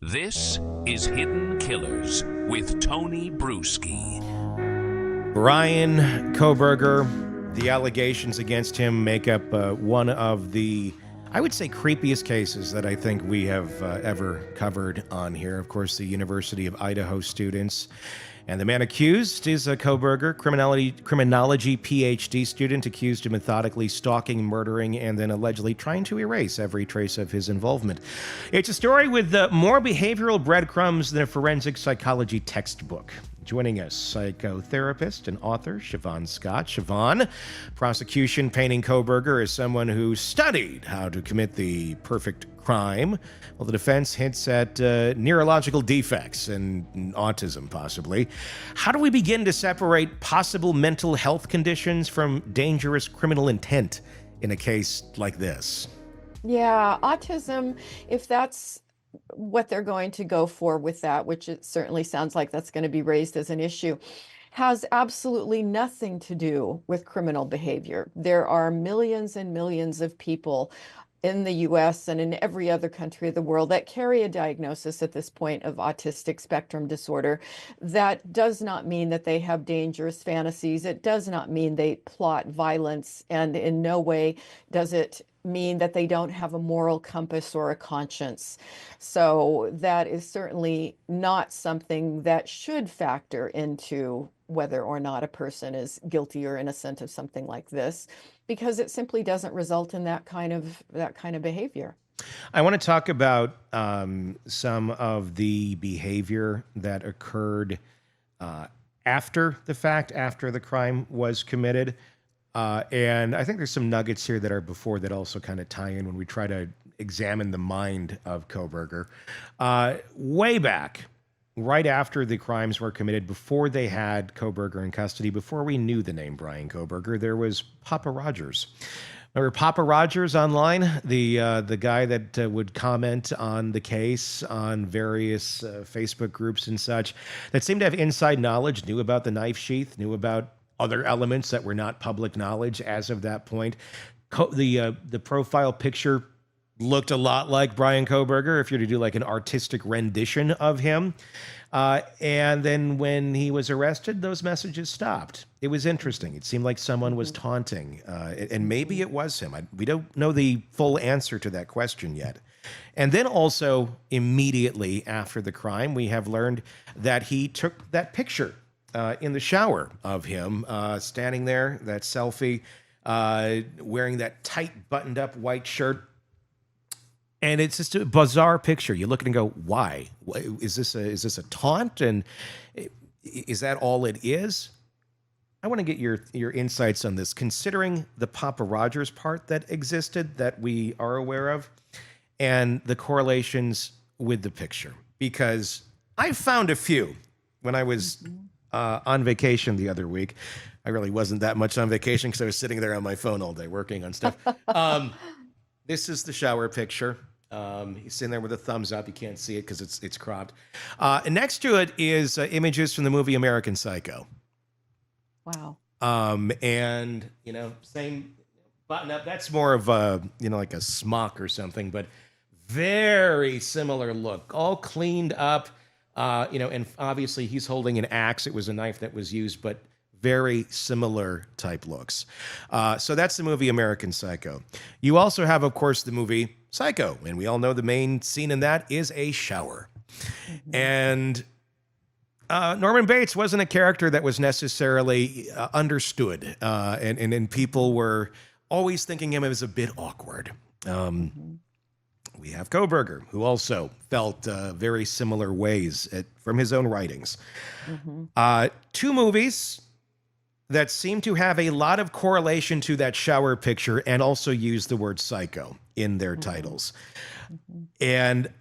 This is Hidden Killers with Tony Brueski. Bryan Kohberger, the allegations against him make up one of the, I would say, creepiest cases that I think we have ever covered on here. Of course, the University of Idaho students. And the man accused is a Kohberger, criminology PhD student, accused of methodically stalking, murdering, and then allegedly trying to erase every trace of his involvement. It's a story with more behavioral breadcrumbs than a forensic psychology textbook. Joining us, psychotherapist and author Shavaun Scott. Shavaun, prosecution painting Kohberger as someone who studied how to commit the perfect crime, while the defense hints at neurological defects and autism, possibly. How do we begin to separate possible mental health conditions from dangerous criminal intent in a case like this? Yeah, autism, if that's what they're going to go for with that, which it certainly sounds like that's going to be raised as an issue, has absolutely nothing to do with criminal behavior. There are millions and millions of people in the US and in every other country of the world that carry a diagnosis at this point of autistic spectrum disorder. That does not mean that they have dangerous fantasies. It does not mean they plot violence, and in no way does it mean that they don't have a moral compass or a conscience. So that is certainly not something that should factor into whether or not a person is guilty or innocent of something like this, because it simply doesn't result in that kind of behavior. I want to talk about some of the behavior that occurred after the fact, after the crime was committed. And I think there's some nuggets here that are before that also kind of tie in when we try to examine the mind of Kohberger. Way back, right after the crimes were committed, before they had Kohberger in custody, before we knew the name Bryan Kohberger, there was Papa Rogers. Remember Papa Rogers online, the guy that would comment on the case on various Facebook groups and such, that seemed to have inside knowledge, knew about the knife sheath, knew about other elements that were not public knowledge as of that point. The profile picture looked a lot like Bryan Kohberger if you're to do like an artistic rendition of him. And then when he was arrested, those messages stopped. It was interesting. It seemed like someone was taunting, and maybe it was him. We don't know the full answer to that question yet. And then also immediately after the crime, we have learned that he took that picture in the shower of him standing there, that selfie, wearing that tight buttoned up white shirt. And it's just a bizarre picture. You look at it and go, why? Is this a taunt? And is that all it is? I want to get your insights on this, considering the Papa Rogers part that existed that we are aware of and the correlations with the picture. Because I found a few when I was on vacation the other week. I really wasn't that much on vacation because I was sitting there on my phone all day working on stuff. This is the shower picture. He's sitting there with a thumbs up. You can't see it because it's cropped. And next to it is images from the movie American Psycho. Wow. And, same button up. That's more of a, like a smock or something, but very similar look. All cleaned up, and obviously he's holding an axe. It was a knife that was used, but very similar type looks. So that's the movie American Psycho. You also have, of course, the movie Psycho, and we all know the main scene in that is a shower. Mm-hmm. And Norman Bates wasn't a character that was necessarily understood, and people were always thinking him as a bit awkward. We have Kohberger, who also felt very similar ways from his own writings. Mm-hmm. Two movies that seem to have a lot of correlation to that shower picture and also use the word psycho in their titles. Mm-hmm. And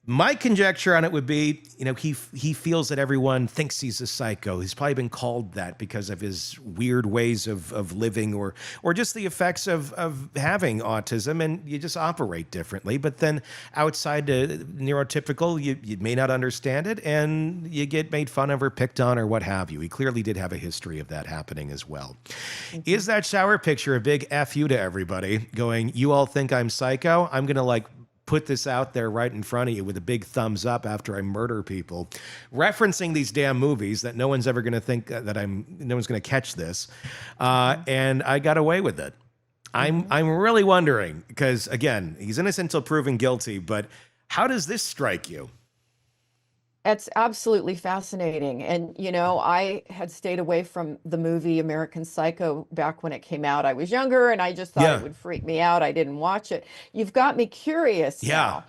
my conjecture on it would be, he feels that everyone thinks he's a psycho. He's probably been called that because of his weird ways of living or just the effects of having autism, and you just operate differently. But then outside the neurotypical, you may not understand it, and you get made fun of or picked on or what have you. He clearly did have a history of that happening as well. Mm-hmm. Is that shower picture a big F you to everybody going, you all think I'm psycho? I'm going to put this out there right in front of you with a big thumbs up after I murder people, referencing these damn movies that no one's ever going to think that no one's going to catch this. And I got away with it. I'm really wondering, because again, he's innocent until proven guilty, but how does this strike you? It's absolutely fascinating. And, you know, I had stayed away from the movie American Psycho back when it came out. I was younger and I just thought it would freak me out. I didn't watch it. You've got me curious now.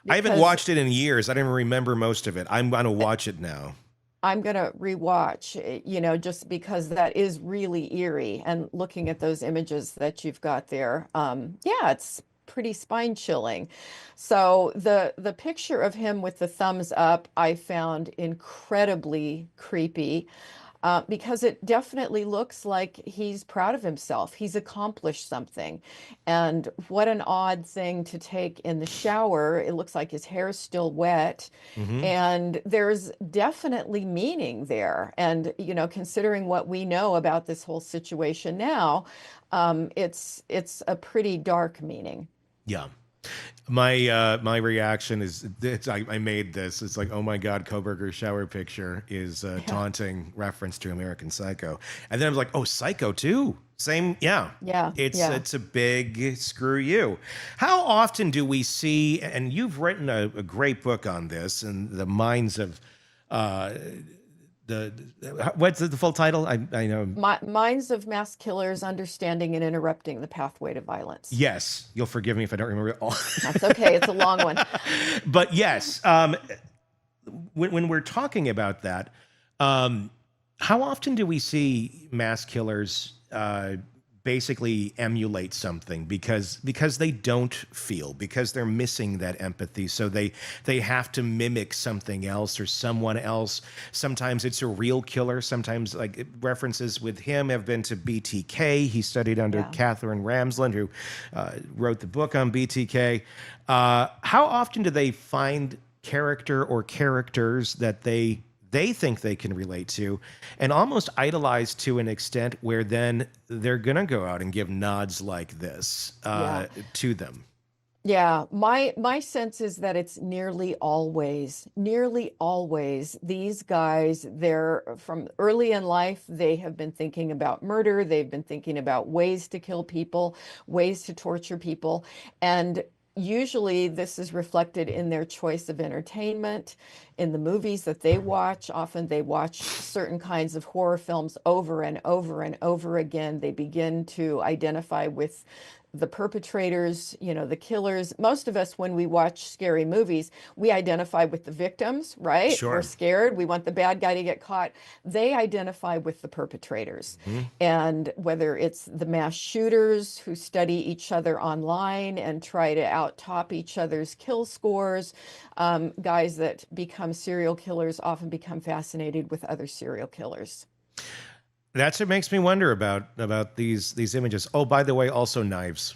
I haven't watched it in years. I don't even remember most of it. I'm going to watch it now. I'm going to rewatch, you know, just because that is really eerie. And looking at those images that you've got there, yeah, it's pretty spine chilling. So the picture of him with the thumbs up, I found incredibly creepy. Because it definitely looks like he's proud of himself. He's accomplished something. And what an odd thing to take in the shower. It looks like his hair is still wet. And there's definitely meaning there. And, you know, considering what we know about this whole situation now, it's a pretty dark meaning. Yeah. My reaction is I made this. It's like, oh my God, Kohberger's shower picture is a taunting reference to American Psycho. And then I was like, oh, Psycho too? Same, yeah. It's a big screw you. How often do we see, and you've written a great book on this, and the minds of what's the full title? I know. Minds of Mass Killers, Understanding and Interrupting the Pathway to Violence. Yes. You'll forgive me if I don't remember it all. That's okay. It's a long one. But yes, when we're talking about that, how often do we see mass killers basically emulate something because they don't feel, because they're missing that empathy, so they have to mimic something else or someone else? Sometimes it's a real killer. Sometimes, like, references with him have been to BTK. He studied under Catherine Ramsland, who wrote the book on BTK. How often do they find character or characters that they think they can relate to and almost idolize to an extent where then they're going to go out and give nods like this to them? Yeah, my sense is that it's nearly always these guys, they're from early in life, they have been thinking about murder, they've been thinking about ways to kill people, ways to torture people, and usually this is reflected in their choice of entertainment, in the movies that they watch. Often they watch certain kinds of horror films over and over and over again. They begin to identify with the perpetrators, you know, the killers. Most of us, when we watch scary movies, we identify with the victims, right? Sure. We're scared. We want the bad guy to get caught. They identify with the perpetrators. And whether it's the mass shooters who study each other online and try to out-top each other's kill scores, guys that become serial killers often become fascinated with other serial killers. That's what makes me wonder about these images. Oh, by the way, also knives,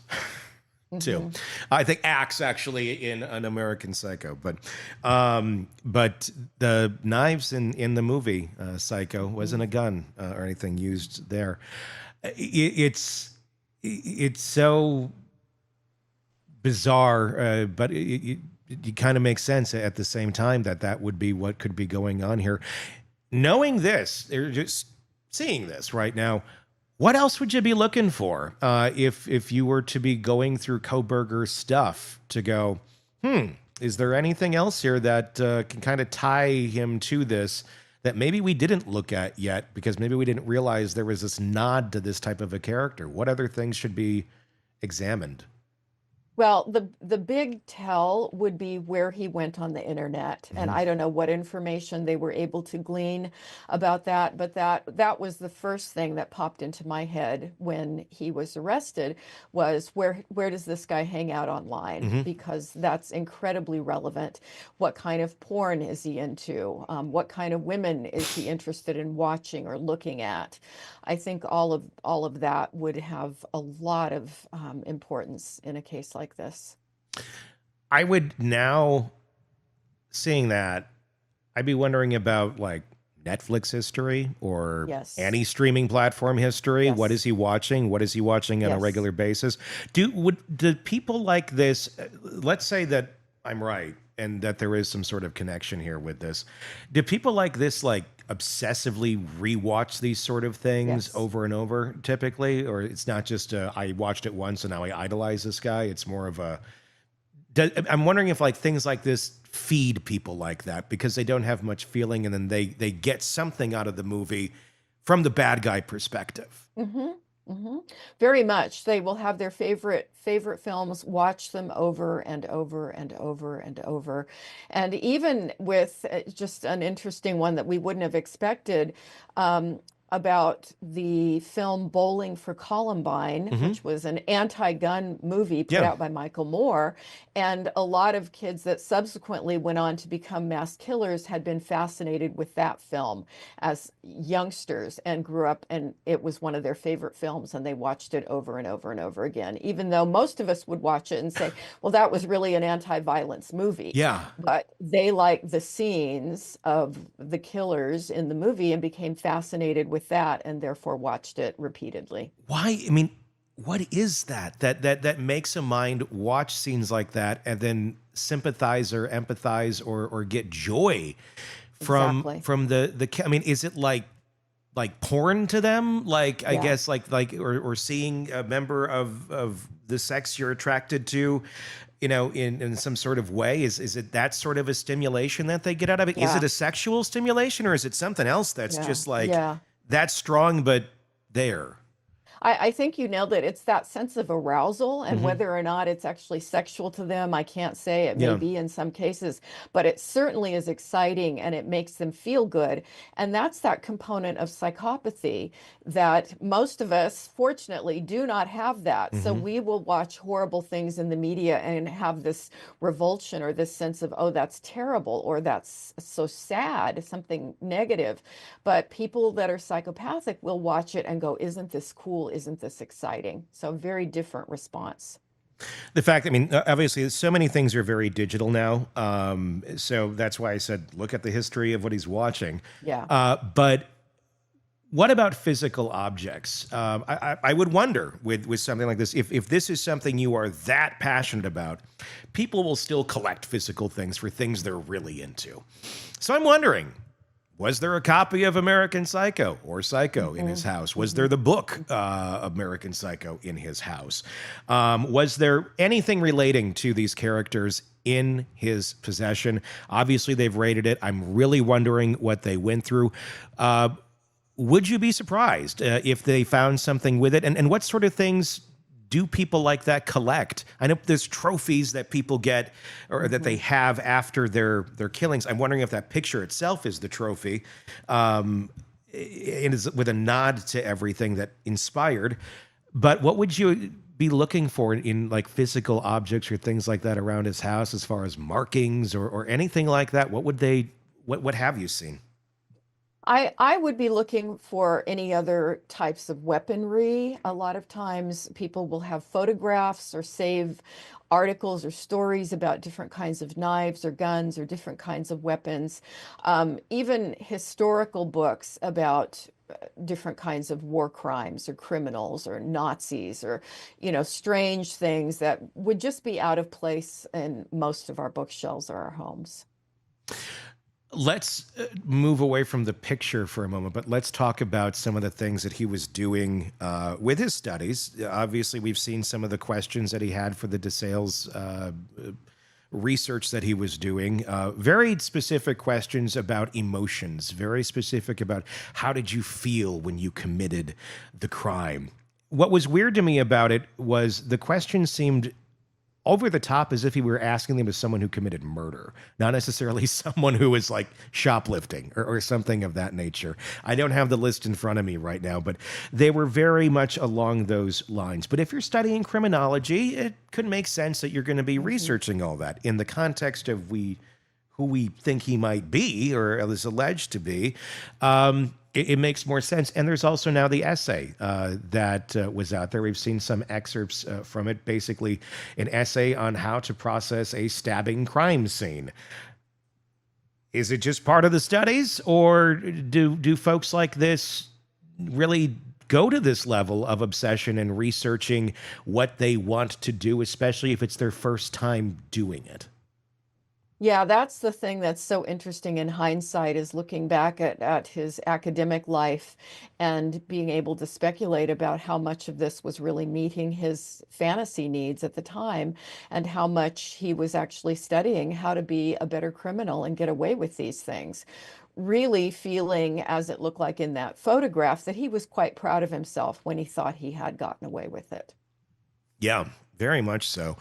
too. I think axe actually in an American Psycho, but the knives in the movie Psycho wasn't a gun or anything used there. It's so bizarre, but it kind of makes sense at the same time that would be what could be going on here. Knowing this, they're just seeing this right now, what else would you be looking for if you were to be going through Kohberger's stuff to go, is there anything else here that can kind of tie him to this that maybe we didn't look at yet because maybe we didn't realize there was this nod to this type of a character? What other things should be examined? Well, the big tell would be where he went on the internet. And I don't know what information they were able to glean about that, but that was the first thing that popped into my head when he was arrested, was where does this guy hang out online? Because that's incredibly relevant. What kind of porn is he into? What kind of women is he interested in watching or looking at? I think all of that would have a lot of importance in a case like this. I would now, seeing that, I'd be wondering about like Netflix history or any streaming platform history. What is he watching? What is he watching on a regular basis? Do people like this? Let's say that I'm right, and that there is some sort of connection here with this. Do people like this like obsessively rewatch these sort of things Yes. over and over typically, or it's not just I watched it once and now I idolize this guy? It's more of a. I'm wondering if like things like this feed people like that because they don't have much feeling, and then they get something out of the movie from the bad guy perspective. Mm-hmm. Mm-hmm. Very much. They will have their favorite films, watch them over and over and over and over. And even with just an interesting one that we wouldn't have expected, about the film Bowling for Columbine, which was an anti-gun movie put Yeah. out by Michael Moore. And a lot of kids that subsequently went on to become mass killers had been fascinated with that film as youngsters and grew up, and it was one of their favorite films, and they watched it over and over and over again, even though most of us would watch it and say, well, that was really an anti-violence movie. Yeah. But they liked the scenes of the killers in the movie and became fascinated with that, and therefore watched it repeatedly. Why? I mean, what is that makes a mind watch scenes like that and then sympathize or empathize or get joy from Exactly. from the I mean, is it like porn to them? Like I Yeah. guess or seeing a member of the sex you're attracted to, in some sort of way. Is it that sort of a stimulation that they get out of it? Is Yeah. it a sexual stimulation, or is it something else that's Yeah. just like Yeah. that's strong but there? I think you nailed it. It's that sense of arousal, and whether or not it's actually sexual to them, I can't say. It may Yeah. be in some cases, but it certainly is exciting and it makes them feel good. And that's that component of psychopathy that most of us, fortunately, do not have that. So we will watch horrible things in the media and have this revulsion or this sense of, oh, that's terrible, or that's so sad, something negative. But people that are psychopathic will watch it and go, isn't this cool? Isn't this exciting? So very different response. The fact, I mean, obviously, so many things are very digital now. So that's why I said, look at the history of what he's watching. Yeah. But what about physical objects? I would wonder with something like this, if this is something you are that passionate about, people will still collect physical things for things they're really into. So I'm wondering, was there a copy of American Psycho or Psycho in his house? Was there the book American Psycho in his house? Was there anything relating to these characters in his possession? Obviously, they've rated it. I'm really wondering what they went through. Would you be surprised if they found something with it? And what sort of things do people like that collect? I know there's trophies that people get or that they have after their killings. I'm wondering if that picture itself is the trophy, and is with a nod to everything that inspired. But what would you be looking for in like physical objects or things like that around his house, as far as markings or anything like that? What have you seen? I would be looking for any other types of weaponry. A lot of times people will have photographs or save articles or stories about different kinds of knives or guns or different kinds of weapons. Even historical books about different kinds of war crimes or criminals or Nazis or, strange things that would just be out of place in most of our bookshelves or our homes. Let's move away from the picture for a moment, but let's talk about some of the things that he was doing with his studies. Obviously, we've seen some of the questions that he had for the DeSales research that he was doing. Very specific questions about emotions, very specific about how did you feel when you committed the crime. What was weird to me about it was the question seemed over the top, as if he were asking them as someone who committed murder, not necessarily someone who was like shoplifting or something of that nature. I don't have the list in front of me right now, but they were very much along those lines. But if you're studying criminology, it could make sense that you're going to be researching all that in the context of who we think he might be or is alleged to be. It makes more sense. And there's also now the essay that was out there. We've seen some excerpts from it, basically an essay on how to process a stabbing crime scene. Is it just part of the studies, or do folks like this really go to this level of obsession and researching what they want to do, especially if it's their first time doing it? Yeah, that's the thing that's so interesting in hindsight is looking back at his academic life and being able to speculate about how much of this was really meeting his fantasy needs at the time and how much he was actually studying how to be a better criminal and get away with these things. Really feeling, as it looked like in that photograph, that he was quite proud of himself when he thought he had gotten away with it. Yeah, very much so.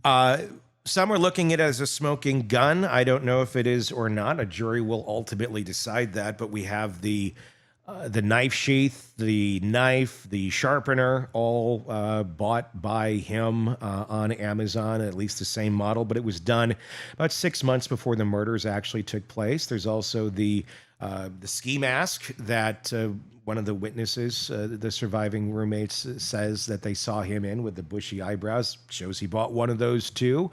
Uh, some are looking at it as a smoking gun. I don't know if it is or not. A jury will ultimately decide that. But we have the knife sheath, the knife, the sharpener, all bought by him on Amazon, at least the same model. But it was done about 6 months before the murders actually took place. There's also the ski mask that one of the witnesses, the surviving roommates, says that they saw him in with the bushy eyebrows. Shows he bought one of those too.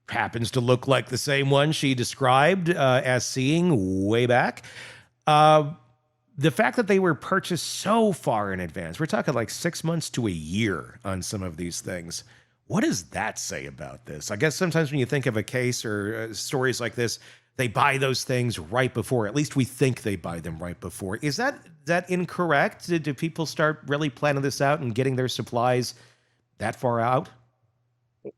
Happens to look like the same one she described as seeing way back. The fact that they were purchased so far in advance, we're talking like 6 months to a year on some of these things. What does that say about this? I guess sometimes when you think of a case or stories like this, they buy those things right before. At least we think they buy them right before. Is that incorrect? Do people start really planning this out and getting their supplies that far out?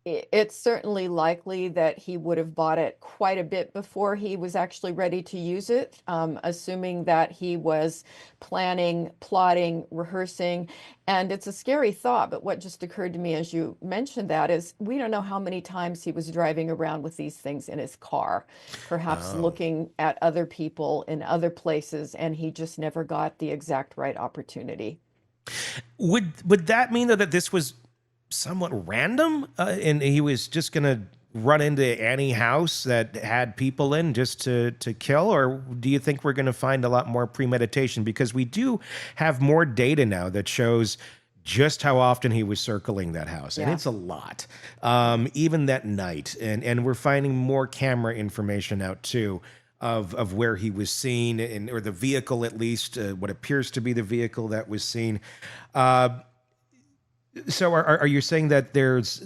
It's certainly likely that he would have bought it quite a bit before he was actually ready to use it, assuming that he was planning, plotting, rehearsing. And it's a scary thought, but what just occurred to me as you mentioned that is we don't know how many times he was driving around with these things in his car, perhaps Oh. looking at other people in other places, and he just never got the exact right opportunity. Would that mean though that this was somewhat random, and he was just gonna run into any house that had people in just to kill, or do you think we're gonna find a lot more premeditation because we do have more data now that shows just how often he was circling that house, and Yeah. it's a lot, even that night, and we're finding more camera information out too. Of where he was seen, or the vehicle, at least what appears to be the vehicle that was seen. Uh, so are you saying that there's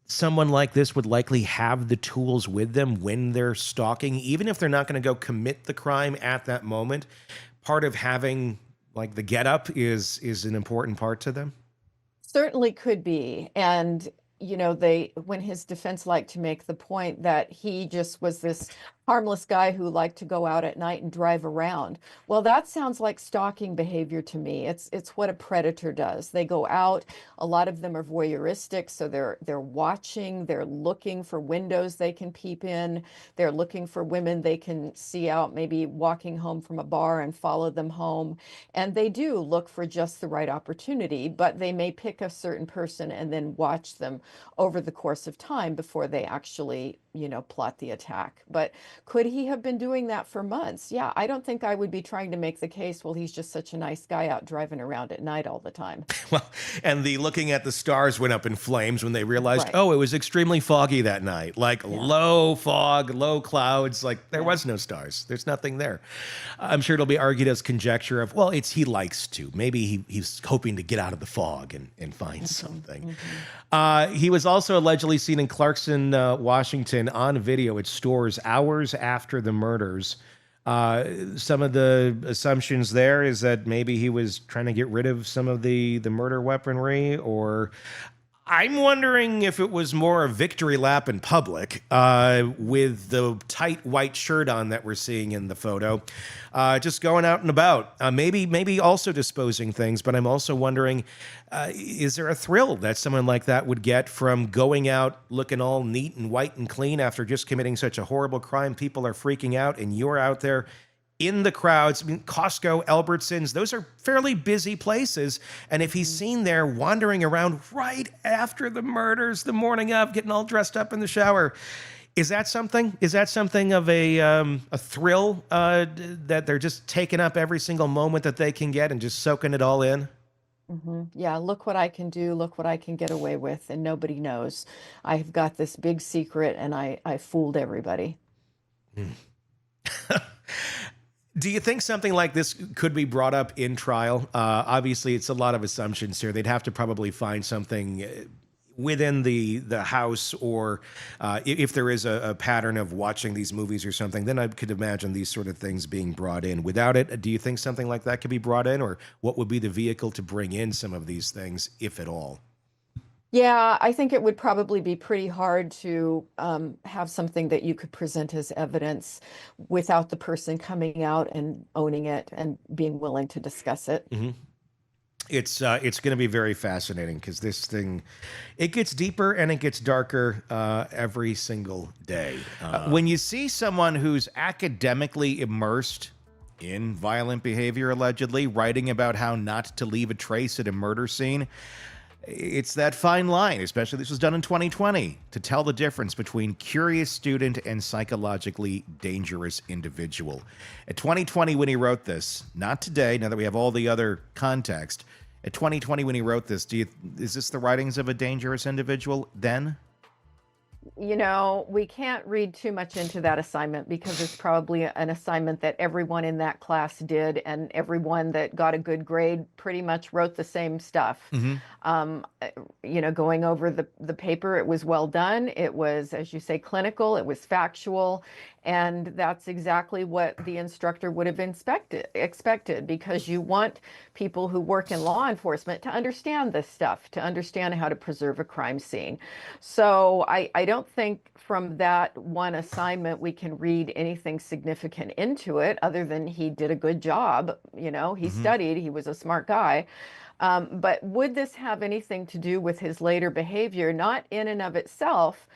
someone like this would likely have the tools with them when they're stalking, even if they're not going to go commit the crime at that moment? Part of having like the getup is an important part to them. Certainly could be. And, when his defense liked to make the point that he just was this harmless guy who liked to go out at night and drive around. Well, that sounds like stalking behavior to me. It's what a predator does. They go out, a lot of them are voyeuristic, so they're watching, they're looking for windows they can peep in, they're looking for women they can see out, maybe walking home from a bar and follow them home. And they do look for just the right opportunity, but they may pick a certain person and then watch them over the course of time before they actually, plot the attack. But could he have been doing that for months? Yeah, I don't think I would be trying to make the case, well, he's just such a nice guy out driving around at night all the time. Well, and the looking at the stars went up in flames when they realized, Right. oh, it was extremely foggy that night. Like Yeah. low fog, low clouds, like there Yeah. was no stars. There's nothing there. I'm sure it'll be argued as conjecture of, well, it's he likes to. Maybe he's hoping to get out of the fog and find something. He was also allegedly seen in Clarkson, Washington on video at stores hours after the murders. Some of the assumptions there is that maybe he was trying to get rid of some of the murder weaponry, or I'm wondering if it was more a victory lap in public with the tight white shirt on that we're seeing in the photo, just going out and about. Maybe also disposing things, but I'm also wondering, is there a thrill that someone like that would get from going out looking all neat and white and clean after just committing such a horrible crime? People are freaking out, and you're out there in the crowds. I mean, Costco, Albertsons, those are fairly busy places. And if he's seen there wandering around right after the murders, the morning of, getting all dressed up in the shower, is that something? Is that something of a thrill that they're just taking up every single moment that they can get and just soaking it all in? Yeah, look what I can do, look what I can get away with, and nobody knows. I've got this big secret and I fooled everybody. Do you think something like this could be brought up in trial? Obviously, it's a lot of assumptions here. They'd have to probably find something within the house, or if there is a pattern of watching these movies or something, then I could imagine these sort of things being brought in. Without it, do you think something like that could be brought in, or what would be the vehicle to bring in some of these things, if at all? Yeah, I think it would probably be pretty hard to have something that you could present as evidence without the person coming out and owning it and being willing to discuss it. It's going to be very fascinating, because this thing, it gets deeper and it gets darker every single day. When you see someone who's academically immersed in violent behavior, allegedly writing about how not to leave a trace at a murder scene, it's that fine line, especially this was done in 2020, to tell the difference between curious student and psychologically dangerous individual. At 2020, when he wrote this, not today, now that we have all the other context, at 2020, when he wrote this, is this the writings of a dangerous individual then? You know, we can't read too much into that assignment because it's probably an assignment that everyone in that class did, and everyone that got a good grade pretty much wrote the same stuff. You know, going over the paper, it was well done. It was, as you say, clinical. It was factual. And that's exactly what the instructor would have expected, because you want people who work in law enforcement to understand this stuff, to understand how to preserve a crime scene. So I don't think from that one assignment we can read anything significant into it, other than he did a good job. You know, he studied, he was a smart guy. But would this have anything to do with his later behavior? Not in and of itself,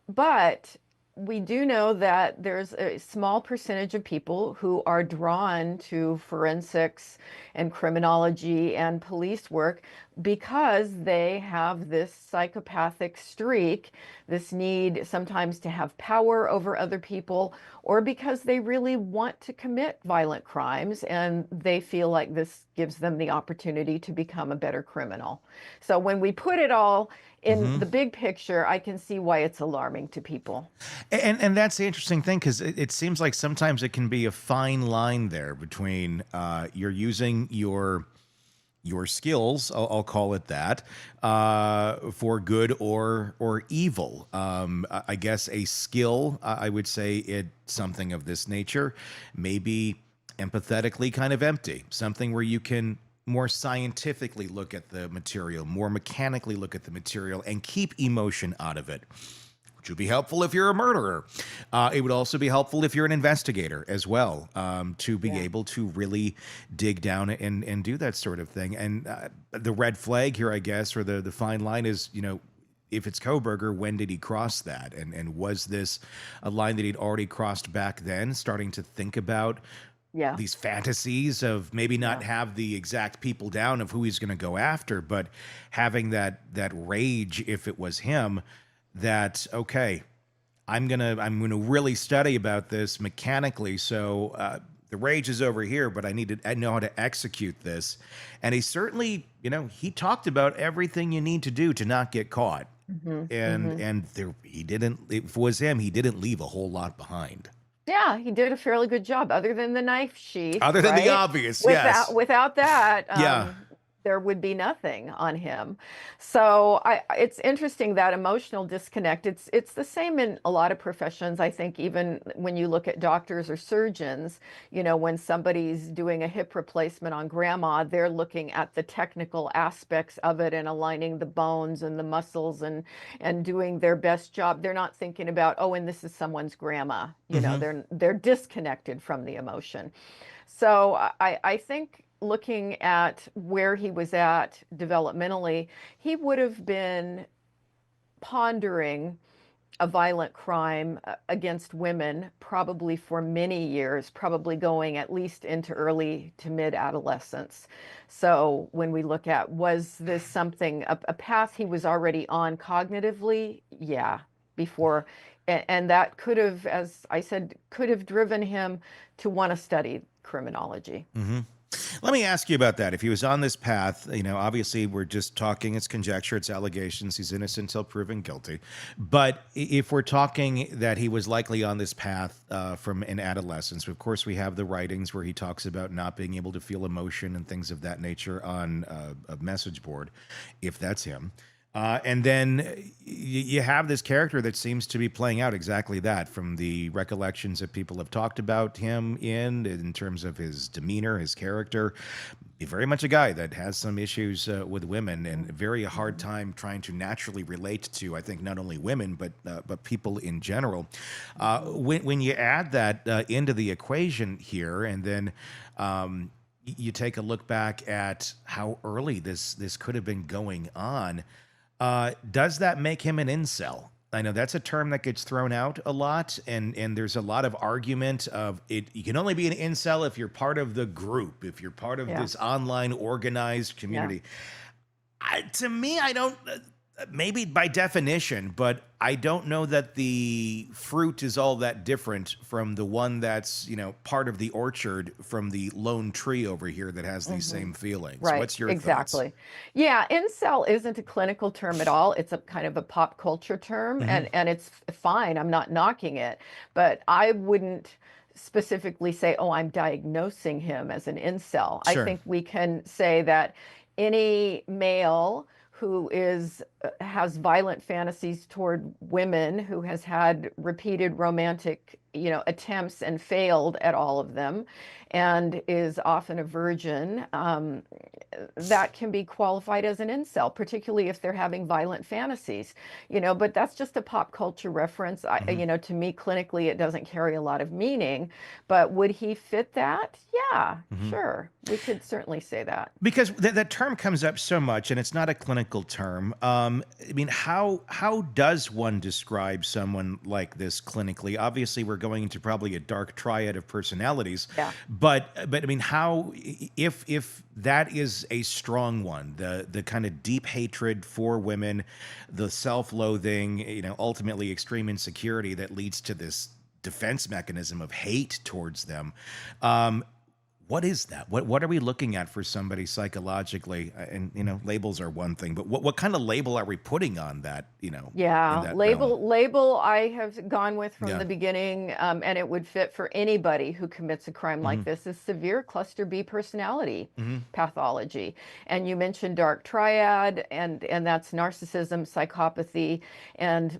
but we do know that there's a small percentage of people who are drawn to forensics and criminology and police work because they have this psychopathic streak, this need sometimes to have power over other people, or because they really want to commit violent crimes and they feel like this gives them the opportunity to become a better criminal. So when we put it all in the big picture, I can see why it's alarming to people. And that's the interesting thing, because it seems like sometimes it can be a fine line there between you're using your skills, I'll call it that, for good or evil. I guess a skill, I would say it's something of this nature, maybe empathetically kind of empty, something where you can more scientifically look at the material, more mechanically look at the material, and keep emotion out of it, which would be helpful if you're a murderer. It would also be helpful if you're an investigator as well, to be able to really dig down and do that sort of thing. And the red flag here, I guess, or the fine line is, you know, if it's Kohberger, when did he cross that? And was this a line that he'd already crossed back then, starting to think about these fantasies of maybe not have the exact people down of who he's going to go after, but having that rage, if it was him, that, okay, I'm gonna really study about this mechanically. So the rage is over here, but I know how to execute this. And he certainly, you know, he talked about everything you need to do to not get caught. And he didn't. If it was him, he didn't leave a whole lot behind. Yeah, he did a fairly good job, other than the knife sheath. Other than the obvious, yes. Without that, there would be nothing on him. So it's interesting, that emotional disconnect. It's the same in a lot of professions. I think even when you look at doctors or surgeons, you know, when somebody's doing a hip replacement on grandma, they're looking at the technical aspects of it and aligning the bones and the muscles and doing their best job. They're not thinking about, oh, and this is someone's grandma. You know, they're disconnected from the emotion. So I think, looking at where he was at developmentally, he would have been pondering a violent crime against women probably for many years, probably going at least into early to mid-adolescence. So when we look at, was this something, a path he was already on cognitively? Yeah, before. And that could have, as I said, could have driven him to want to study criminology. Let me ask you about that. If he was on this path, you know, obviously we're just talking, it's conjecture, it's allegations, he's innocent until proven guilty. But if we're talking that he was likely on this path from an adolescence, of course we have the writings where he talks about not being able to feel emotion and things of that nature on a message board, if that's him. And then you have this character that seems to be playing out exactly that from the recollections that people have talked about him in terms of his demeanor, his character. Very much a guy that has some issues with women and very hard time trying to naturally relate to, I think, not only women, but people in general. When you add that into the equation here, and then you take a look back at how early this could have been going on, does that make him an incel? I know that's a term that gets thrown out a lot, and there's a lot of argument of it. You can only be an incel if you're part of the group, if you're part of this online organized community. To me, I don't. Maybe by definition, but I don't know that the fruit is all that different from the one that's, part of the orchard from the lone tree over here that has these same feelings. Right, What's your exactly. thoughts? Yeah, incel isn't a clinical term at all. It's a kind of a pop culture term, and it's fine. I'm not knocking it, but I wouldn't specifically say, oh, I'm diagnosing him as an incel. I Sure. think we can say that any male who has violent fantasies toward women, who has had repeated romantic, attempts and failed at all of them, and is often a virgin, that can be qualified as an incel, particularly if they're having violent fantasies, but that's just a pop culture reference. To me, clinically, it doesn't carry a lot of meaning, but would he fit that? Yeah, sure. We could certainly say that. Because that term comes up so much, and it's not a clinical term. How does one describe someone like this clinically? Obviously, we're going into probably a dark triad of personalities. Yeah. But how, if that is a strong one, the kind of deep hatred for women, the self-loathing, ultimately extreme insecurity that leads to this defense mechanism of hate towards them. What is that? What are we looking at for somebody psychologically? And labels are one thing, but what kind of label are we putting on that? In that Label I have gone with from Yeah. the beginning, and it would fit for anybody who commits a crime like this, is severe cluster B personality pathology. And you mentioned dark triad, and that's narcissism, psychopathy, and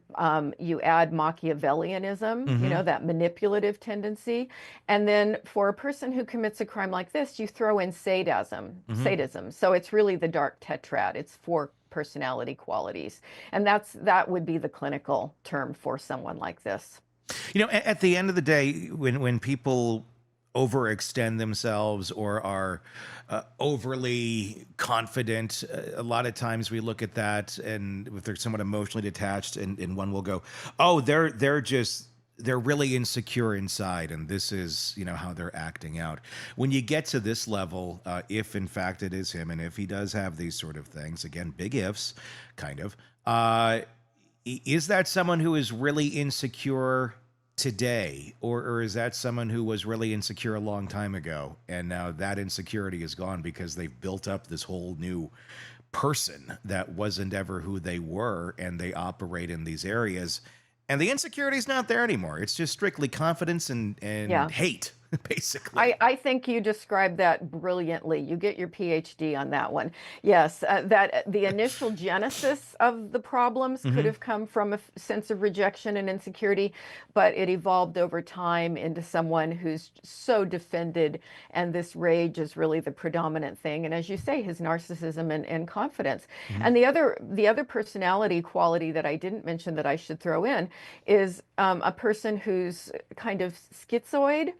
you add Machiavellianism, that manipulative tendency. And then for a person who commits a crime like this, you throw in sadism. So it's really the dark tetrad. It's 4 personality qualities. And that would be the clinical term for someone like this. At the end of the day, when people overextend themselves or are overly confident, a lot of times we look at that, and if they're somewhat emotionally detached, and one will go, oh, they're really insecure inside, and this is, how they're acting out. When you get to this level, if in fact it is him, and if he does have these sort of things, again, big ifs, kind of, is that someone who is really insecure today, or is that someone who was really insecure a long time ago, and now that insecurity is gone because they've built up this whole new person that wasn't ever who they were, and they operate in these areas? And the insecurity is not there anymore. It's just strictly confidence and hate, basically. I think you described that brilliantly. You get your PhD on that one. Yes, that the initial genesis of the problems could have come from a sense of rejection and insecurity, but it evolved over time into someone who's so defended, and this rage is really the predominant thing. And as you say, his narcissism and confidence. And the other personality quality that I didn't mention that I should throw in is a person who's kind of schizoid.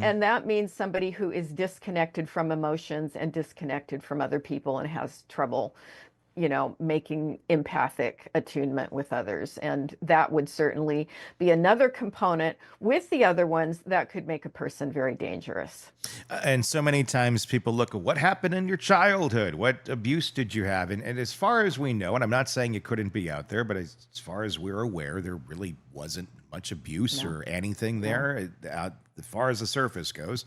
And that means somebody who is disconnected from emotions and disconnected from other people and has trouble, making empathic attunement with others. And that would certainly be another component with the other ones that could make a person very dangerous. And so many times people look at what happened in your childhood. What abuse did you have? And as far as we know, and I'm not saying it couldn't be out there, but as far as we're aware, there really wasn't much abuse or anything there as far as the surface goes.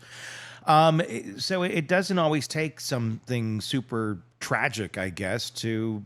So it doesn't always take something super tragic, I guess, to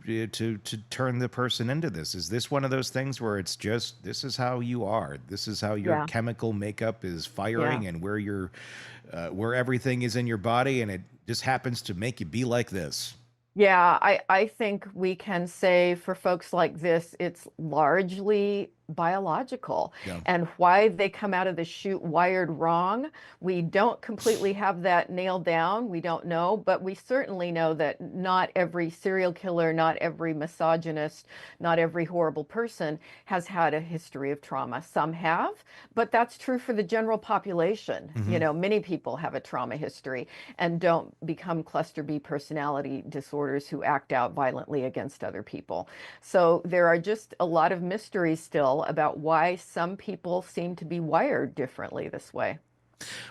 turn the person into this. Is this one of those things where it's just, this is how you are, this is how your chemical makeup is firing, and where everything is in your body, and it just happens to make you be like this? Yeah, I think we can say for folks like this, it's largely biological. Yeah. And why they come out of the chute wired wrong, we don't completely have that nailed down. We don't know, but we certainly know that not every serial killer, not every misogynist, not every horrible person has had a history of trauma. Some have, but that's true for the general population. Hmm. Many people have a trauma history and don't become cluster B personality disorders who act out violently against other people. So there are just a lot of mysteries still about why some people seem to be wired differently this way.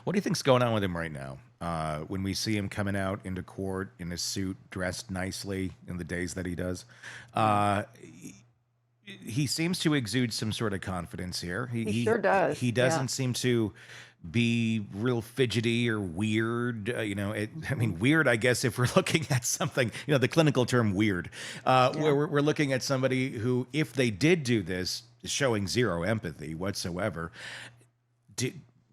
What do you think's going on with him right now? When we see him coming out into court in his suit, dressed nicely in the days that he does, uh, he seems to exude some sort of confidence here. He sure does. He Yeah. doesn't seem to be real fidgety or weird. I mean, weird, I guess, if we're looking at something, the clinical term weird, where Yeah. we're looking at somebody who, if they did do this, is showing zero empathy whatsoever.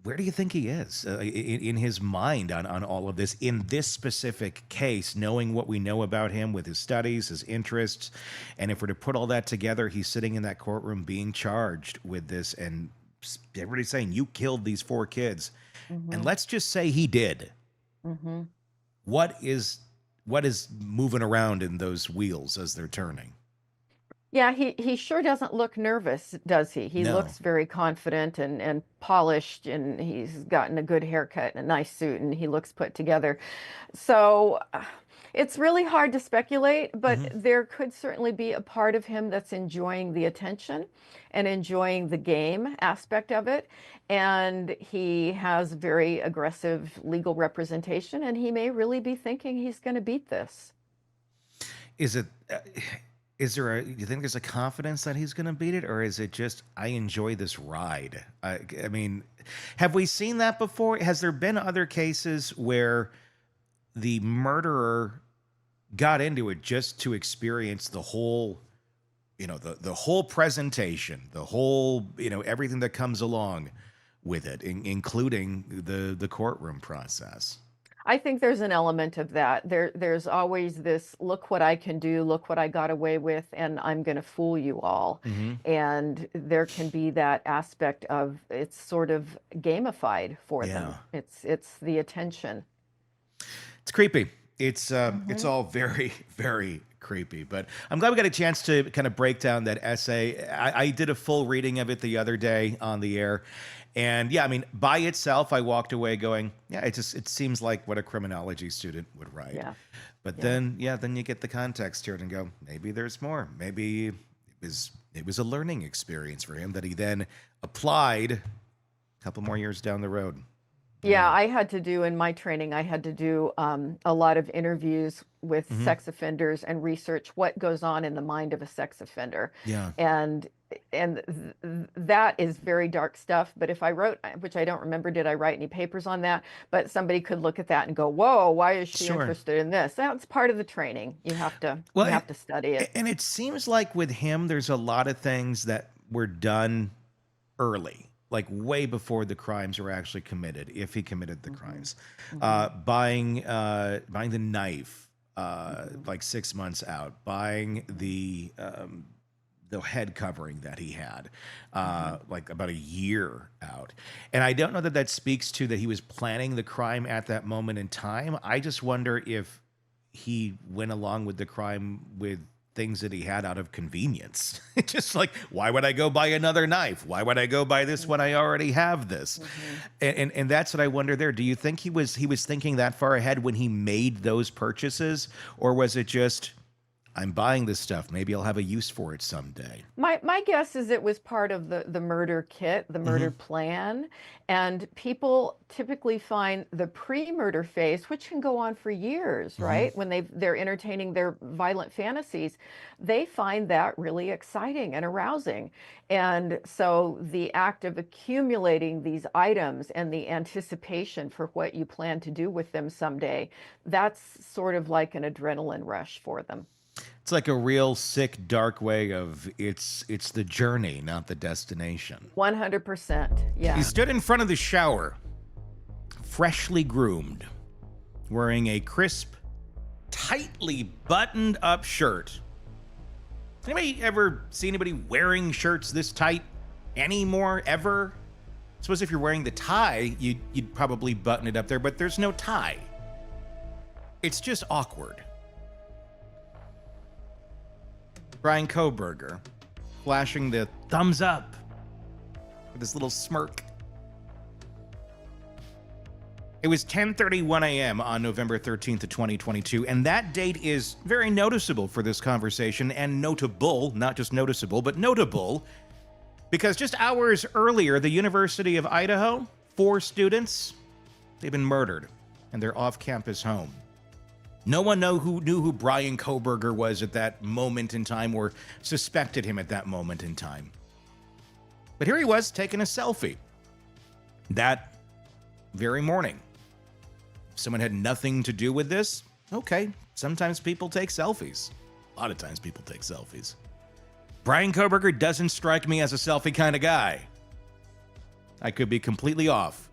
Where do you think he is in his mind on all of this, in this specific case, knowing what we know about him with his studies, his interests? And if we're to put all that together, he's sitting in that courtroom being charged with this, and everybody's saying, you killed these 4 kids. And Hmm. let's just say he did. Hmm. What is moving around in those wheels as they're turning? Yeah, he sure doesn't look nervous, does he? He No. looks very confident and polished, and he's gotten a good haircut and a nice suit, and he looks put together. So it's really hard to speculate, but Hmm. there could certainly be a part of him that's enjoying the attention and enjoying the game aspect of it. And he has very aggressive legal representation, and he may really be thinking he's going to beat this. Is it? Do you think there's a confidence that he's going to beat it, or is it just I enjoy this ride? I mean, have we seen that before? Has there been other cases where the murderer got into it just to experience the whole, the whole presentation, the whole, everything that comes along with it, including the courtroom process? I think there's an element of that. There's always this, look what I can do, look what I got away with, and I'm going to fool you all. Hmm. And there can be that aspect of it's sort of gamified for Yeah. them. It's the attention. It's creepy. It's Hmm. all very, very creepy. But I'm glad we got a chance to kind of break down that essay. I did a full reading of it the other day on the air. And yeah, I mean, by itself, I walked away going, yeah, it seems like what a criminology student would write. Yeah. But Yeah. then you get the context to it and go, maybe there's more. Maybe it was a learning experience for him that he then applied a couple more years down the road. Yeah, I had to do in my training, I had to do a lot of interviews with Hmm. sex offenders and research what goes on in the mind of a sex offender. Yeah. And that is very dark stuff. But if I wrote, which I don't remember, did I write any papers on that? But somebody could look at that and go, "Whoa, why is she Sure. interested in this?" That's part of the training. You Well, have to study it. and it seems like with him, there's a lot of things that were done early, like way before the crimes were actually committed, if he committed the Hmm. crimes. Hmm. Buying the knife, Hmm. like 6 months out, buying the head covering that he had, Hmm. like about a year out. And I don't know that that speaks to that he was planning the crime at that moment in time. I just wonder if he went along with the crime with things that he had out of convenience. Just like, why would I go buy another knife? Why would I go buy this when I already have this? Hmm. And that's what I wonder there. Do you think he was thinking that far ahead when he made those purchases, or was it just I'm buying this stuff, maybe I'll have a use for it someday? My guess is it was part of the murder kit, the murder Hmm. plan. And people typically find the pre-murder phase, which can go on for years, Hmm. right? When they're entertaining their violent fantasies, they find that really exciting and arousing. And so the act of accumulating these items and the anticipation for what you plan to do with them someday, that's sort of like an adrenaline rush for them. It's like a real sick, dark way of it's the journey, not the destination. 100%. He Yeah. stood in front of the shower, freshly groomed, wearing a crisp tightly buttoned up shirt. Anybody ever see anybody wearing shirts this tight anymore, ever? I suppose if you're wearing the tie, you'd probably button it up there, but there's no tie. It's just awkward. Bryan Kohberger flashing the thumbs up with this little smirk. It was 10:31 a.m. on November 13th of 2022, and that date is very noticeable for this conversation, and notable, not just noticeable, but notable, because just hours earlier, the University of Idaho, 4 students, they've been murdered in their off-campus home. No one knew who Bryan Kohberger was at that moment in time, or suspected him at that moment in time. But here he was taking a selfie that very morning. Someone had nothing to do with this. Okay, sometimes people take selfies. A lot of times people take selfies. Bryan Kohberger doesn't strike me as a selfie kind of guy. I could be completely off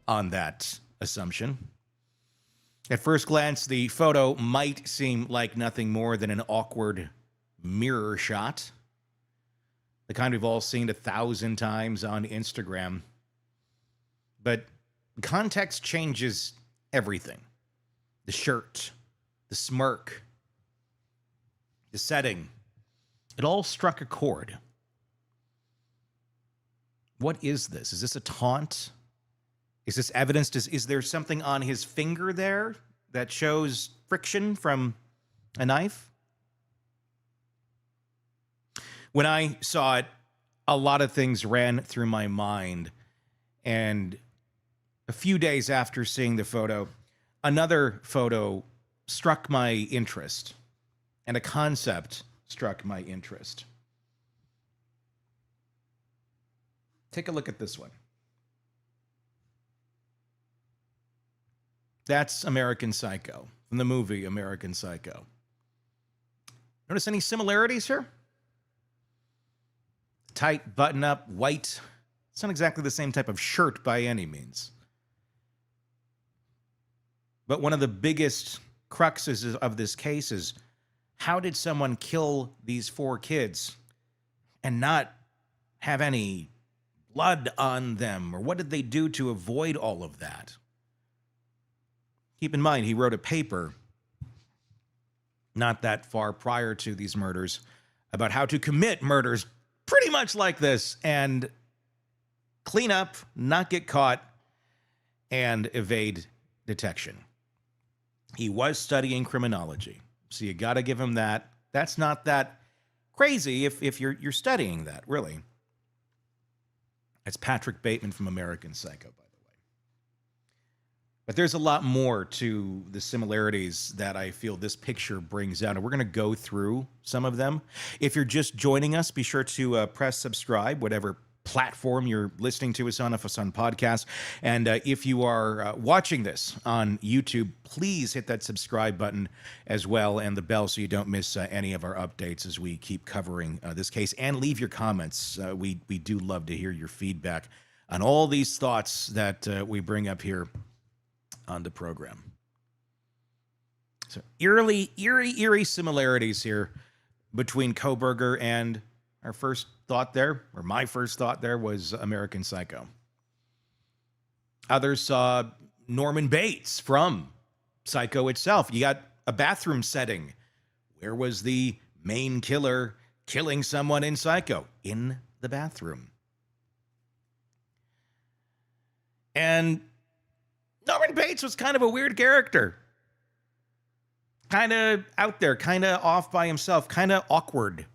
on that assumption. At first glance, the photo might seem like nothing more than an awkward mirror shot. The kind we've all seen 1,000 times on Instagram. But context changes everything. The shirt, the smirk, the setting. It all struck a chord. What is this? Is this a taunt? Is this evidence? Is there something on his finger there that shows friction from a knife? When I saw it, a lot of things ran through my mind. And a few days after seeing the photo, another photo struck my interest, and a concept struck my interest. Take a look at this one. That's American Psycho, from the movie American Psycho. Notice any similarities here? Tight, button-up, white. It's not exactly the same type of shirt by any means. But one of the biggest cruxes of this case is, how did someone kill these 4 kids and not have any blood on them? Or what did they do to avoid all of that? Keep in mind, he wrote a paper not that far prior to these murders about how to commit murders pretty much like this and clean up, not get caught, and evade detection. He was studying criminology, so you got to give him that. That's not that crazy if you're studying that, really. That's Patrick Bateman from American Psycho, by the way. But there's a lot more to the similarities that I feel this picture brings out, and we're going to go through some of them. If you're just joining us, be sure to press subscribe, whatever platform you're listening to us on, if it's on podcast. And if you are watching this on YouTube, please hit that subscribe button as well, and the bell, so you don't miss any of our updates as we keep covering this case. And leave your comments. We do love to hear your feedback on all these thoughts that we bring up here on the program. So eerie similarities here between Kohberger and our first thought there, or my first thought there, was American Psycho. Others saw Norman Bates from Psycho itself. You got a bathroom setting. Where was the main killer killing someone in Psycho? In the bathroom. And Norman Bates was kind of a weird character. Kind of out there, kind of off by himself, kind of awkward.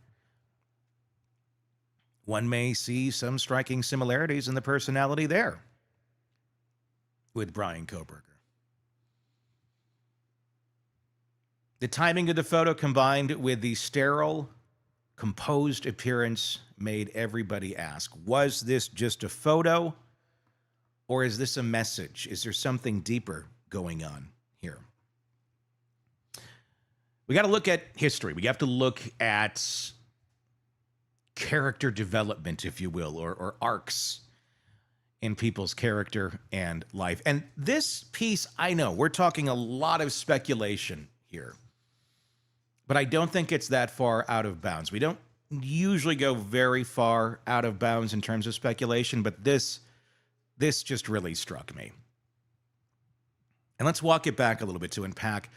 One may see some striking similarities in the personality there with Bryan Kohberger. The timing of the photo combined with the sterile, composed appearance made everybody ask, was this just a photo, or is this a message? Is there something deeper going on here? We got to look at history. We have to look at character development, if you will, or arcs in people's character and life. And this piece, I know, we're talking a lot of speculation here. But I don't think it's that far out of bounds. We don't usually go very far out of bounds in terms of speculation, but this just really struck me. And let's walk it back a little bit to unpack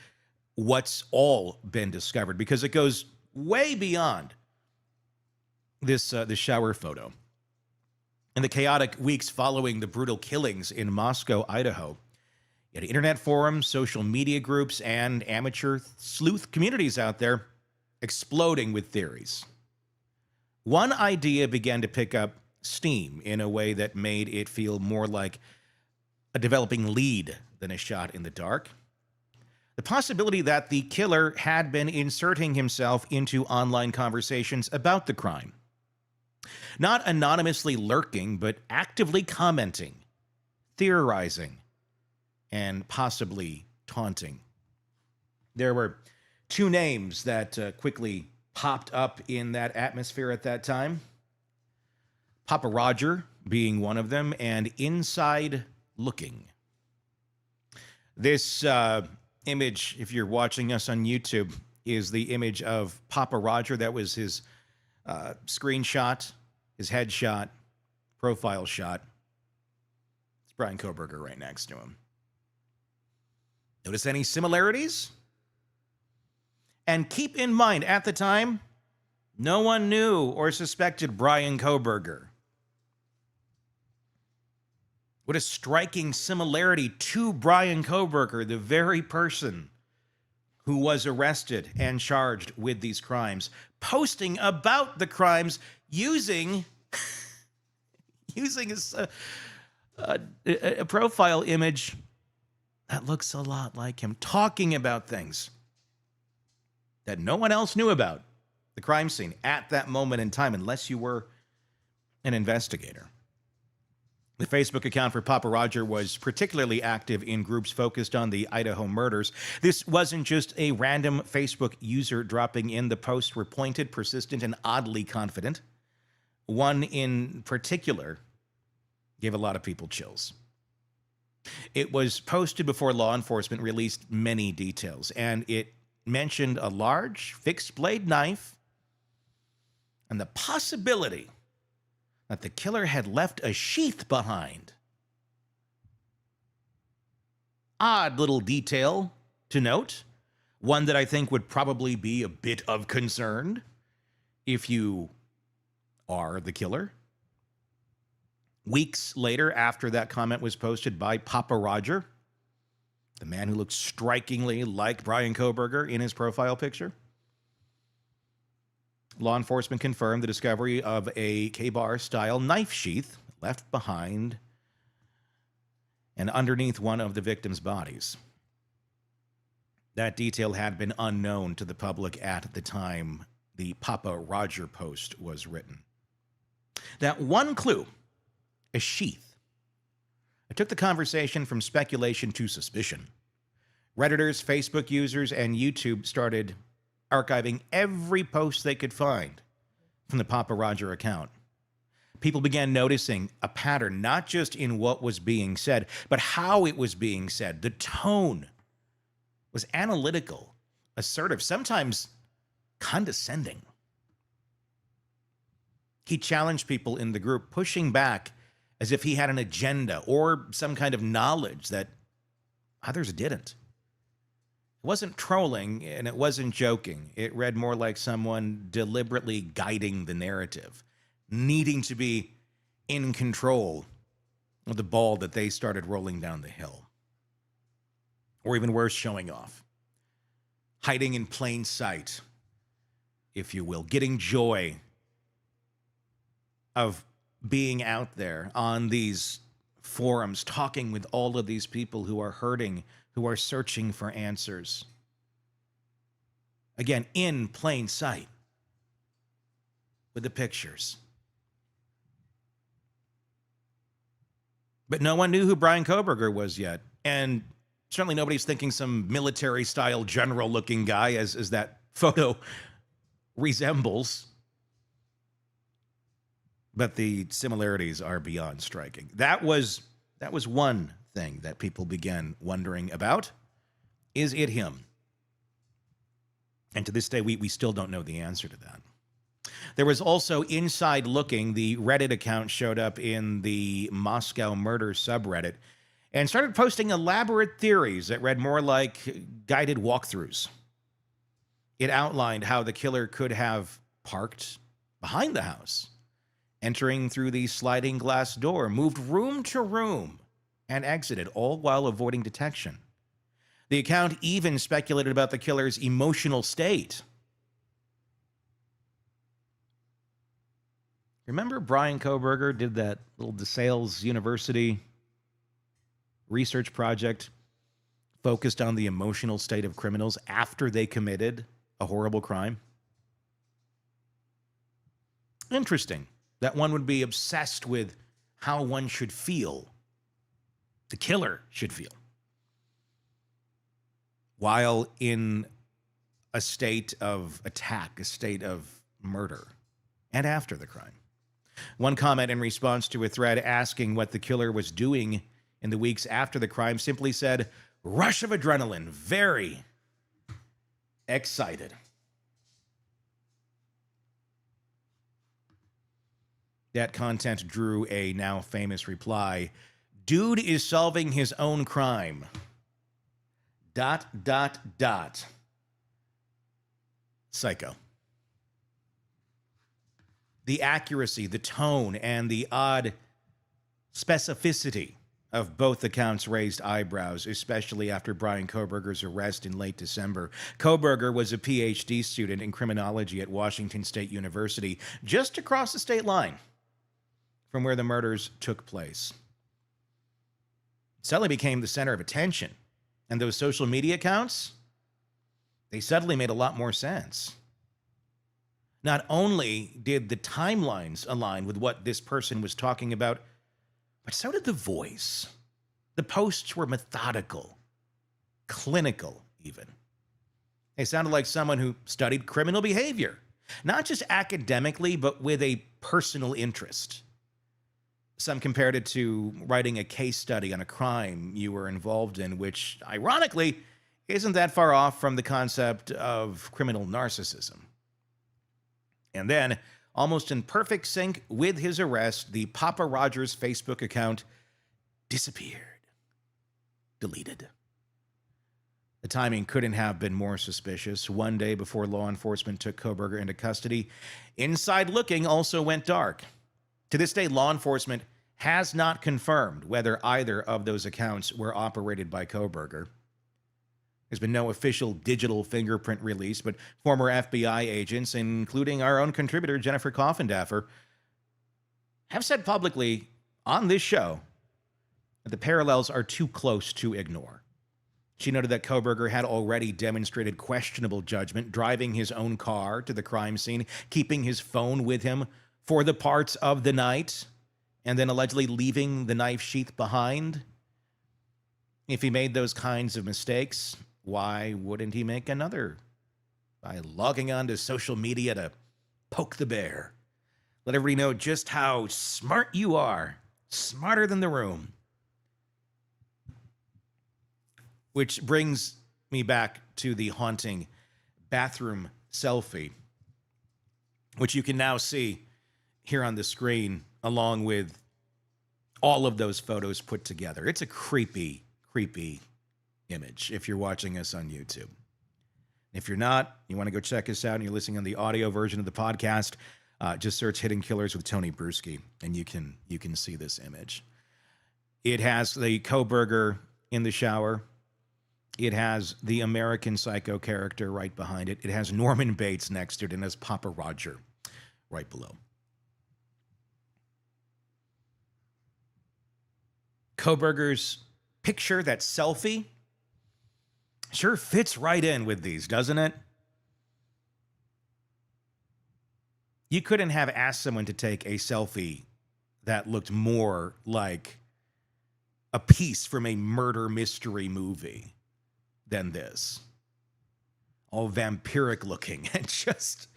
what's all been discovered, because it goes way beyond this shower photo. In the chaotic weeks following the brutal killings in Moscow, Idaho, you had internet forums, social media groups, and amateur sleuth communities out there exploding with theories. One idea began to pick up steam in a way that made it feel more like a developing lead than a shot in the dark. The possibility that the killer had been inserting himself into online conversations about the crime. Not anonymously lurking, but actively commenting, theorizing, and possibly taunting. There were two names that quickly popped up in that atmosphere at that time. Papa Roger being one of them, and Inside Looking. This image, if you're watching us on YouTube, is the image of Papa Roger. That was his screenshot, his headshot, profile shot. It's Bryan Kohberger right next to him. Notice any similarities? And keep in mind, at the time, no one knew or suspected Bryan Kohberger. What a striking similarity to Bryan Kohberger, the very person who was arrested and charged with these crimes, posting about the crimes using a profile image that looks a lot like him, talking about things that no one else knew about the crime scene at that moment in time, unless you were an investigator. The Facebook account for Papa Roger was particularly active in groups focused on the Idaho murders. This wasn't just a random Facebook user dropping in. The posts were pointed, persistent, and oddly confident. One in particular gave a lot of people chills. It was posted before law enforcement released many details, and it mentioned a large fixed-blade knife and the possibility that the killer had left a sheath behind. Odd little detail to note, one that I think would probably be a bit of concern if you are the killer. Weeks later, after that comment was posted by Papa Roger, the man who looked strikingly like Bryan Kohberger in his profile picture, law enforcement confirmed the discovery of a K-bar-style knife sheath left behind and underneath one of the victim's bodies. That detail had been unknown to the public at the time the Papa Roger post was written. That one clue, a sheath, it took the conversation from speculation to suspicion. Redditors, Facebook users, and YouTube started archiving every post they could find from the Papa Roger account. People began noticing a pattern, not just in what was being said, but how it was being said. The tone was analytical, assertive, sometimes condescending. He challenged people in the group, pushing back as if he had an agenda or some kind of knowledge that others didn't. It wasn't trolling and it wasn't joking. It read more like someone deliberately guiding the narrative, needing to be in control of the ball that they started rolling down the hill. Or even worse, showing off. Hiding in plain sight, if you will. Getting joy of being out there on these forums, talking with all of these people who are hurting, who are searching for answers. Again, in plain sight with the pictures. But no one knew who Bryan Kohberger was yet. And certainly nobody's thinking some military-style general-looking guy, as that photo resembles. But the similarities are beyond striking. That was one thing that people began wondering about. Is it him? And to this day, we still don't know the answer to that. There was also Inside Looking. The Reddit account showed up in the Moscow murder subreddit and started posting elaborate theories that read more like guided walkthroughs. It outlined how the killer could have parked behind the house, entering through the sliding glass door, moved room to room, and exited, all while avoiding detection. The account even speculated about the killer's emotional state. Remember Bryan Kohberger did that little DeSales University research project focused on the emotional state of criminals after they committed a horrible crime? Interesting that one would be obsessed with how one should feel, the killer should feel, while in a state of attack, a state of murder, and after the crime. One comment in response to a thread asking what the killer was doing in the weeks after the crime simply said, "Rush of adrenaline, very excited." That content drew a now famous reply. "Dude is solving his own crime. ... Psycho." The accuracy, the tone, and the odd specificity of both accounts raised eyebrows, especially after Bryan Kohberger's arrest in late December. Kohberger was a PhD student in criminology at Washington State University, just across the state line from where the murders took place. Suddenly became the center of attention, and those social media accounts, they suddenly made a lot more sense. Not only did the timelines align with what this person was talking about, but so did the voice. The posts were methodical, clinical even. They sounded like someone who studied criminal behavior, not just academically, but with a personal interest. Some compared it to writing a case study on a crime you were involved in, which, ironically, isn't that far off from the concept of criminal narcissism. And then, almost in perfect sync with his arrest, the Papa Rogers Facebook account disappeared. Deleted. The timing couldn't have been more suspicious. One day before law enforcement took Kohberger into custody, Inside Looking also went dark. To this day, law enforcement has not confirmed whether either of those accounts were operated by Kohberger. There's been no official digital fingerprint release, but former FBI agents, including our own contributor, Jennifer Coffindaffer, have said publicly on this show that the parallels are too close to ignore. She noted that Kohberger had already demonstrated questionable judgment, driving his own car to the crime scene, keeping his phone with him for the parts of the night, and then allegedly leaving the knife sheath behind. If he made those kinds of mistakes, why wouldn't he make another? By logging onto social media to poke the bear. Let everybody know just how smart you are. Smarter than the room. Which brings me back to the haunting bathroom selfie, which you can now see here on the screen, along with all of those photos put together. It's a creepy, creepy image if you're watching us on YouTube. If you're not, you want to go check us out and you're listening on the audio version of the podcast, just search Hidden Killers with Tony Brueski, and you can see this image. It has the Kohberger in the shower. It has the American Psycho character right behind it. It has Norman Bates next to it, and it has Papa Roger right below. Kohberger's picture, that selfie, sure fits right in with these, doesn't it? You couldn't have asked someone to take a selfie that looked more like a piece from a murder mystery movie than this. All vampiric looking and just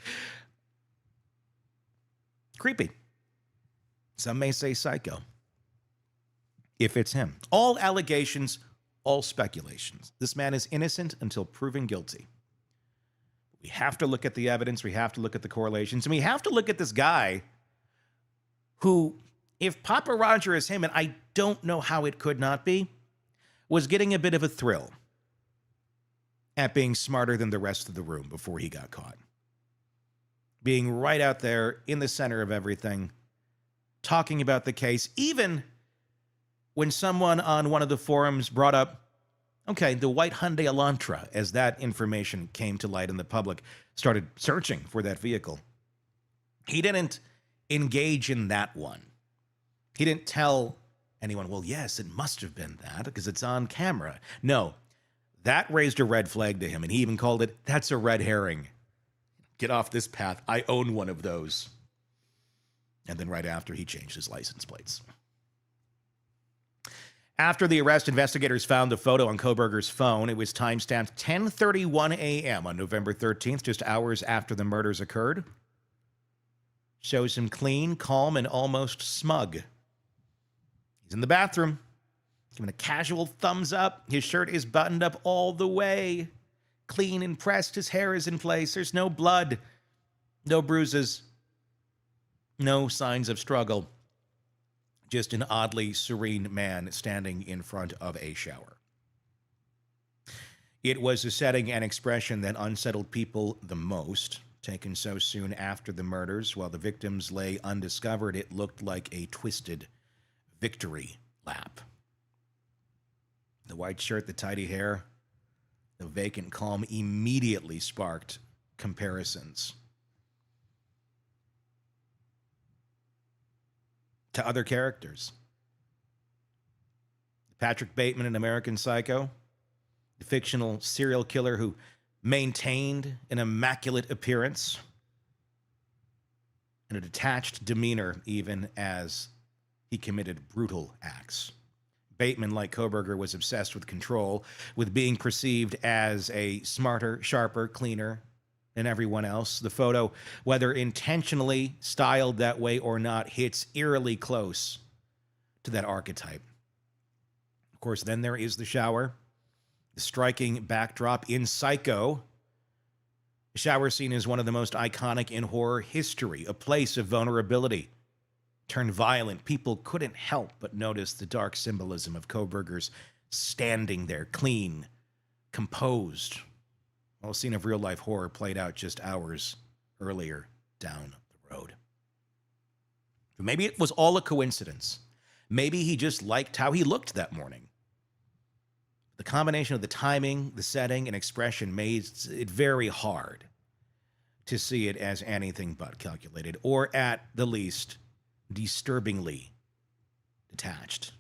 creepy. Some may say psycho. If it's him. All allegations, all speculations. This man is innocent until proven guilty. We have to look at the evidence. We have to look at the correlations. And we have to look at this guy who, if Papa Roger is him, and I don't know how it could not be, was getting a bit of a thrill at being smarter than the rest of the room before he got caught. Being right out there in the center of everything, talking about the case, even when someone on one of the forums brought up, okay, the white Hyundai Elantra, as that information came to light and the public started searching for that vehicle. He didn't engage in that one. He didn't tell anyone, well, yes, it must have been that because it's on camera. No, that raised a red flag to him, and he even called it, that's a red herring. Get off this path. I own one of those. And then right after, he changed his license plates. After the arrest, investigators found the photo on Kohberger's phone. It was timestamped 10:31 a.m. on November 13th, just hours after the murders occurred. Shows him clean, calm, and almost smug. He's in the bathroom, giving a casual thumbs up. His shirt is buttoned up all the way. Clean and pressed. His hair is in place. There's no blood, no bruises, no signs of struggle. Just an oddly serene man standing in front of a shower. It was a setting and expression that unsettled people the most. Taken so soon after the murders, while the victims lay undiscovered, it looked like a twisted victory lap. The white shirt, the tidy hair, the vacant calm immediately sparked comparisons to other characters. Patrick Bateman in American Psycho, the fictional serial killer who maintained an immaculate appearance and a detached demeanor even as he committed brutal acts. Bateman, like Kohberger, was obsessed with control, with being perceived as a smarter, sharper, cleaner than everyone else. The photo, whether intentionally styled that way or not, hits eerily close to that archetype. Of course, then there is the shower, the striking backdrop in Psycho. The shower scene is one of the most iconic in horror history, a place of vulnerability. Turned violent, people couldn't help but notice the dark symbolism of Kohberger's standing there, clean, composed, while a scene of real-life horror played out just hours earlier down the road. But maybe it was all a coincidence. Maybe he just liked how he looked that morning. The combination of the timing, the setting, and expression made it very hard to see it as anything but calculated, or at the least, disturbingly detached.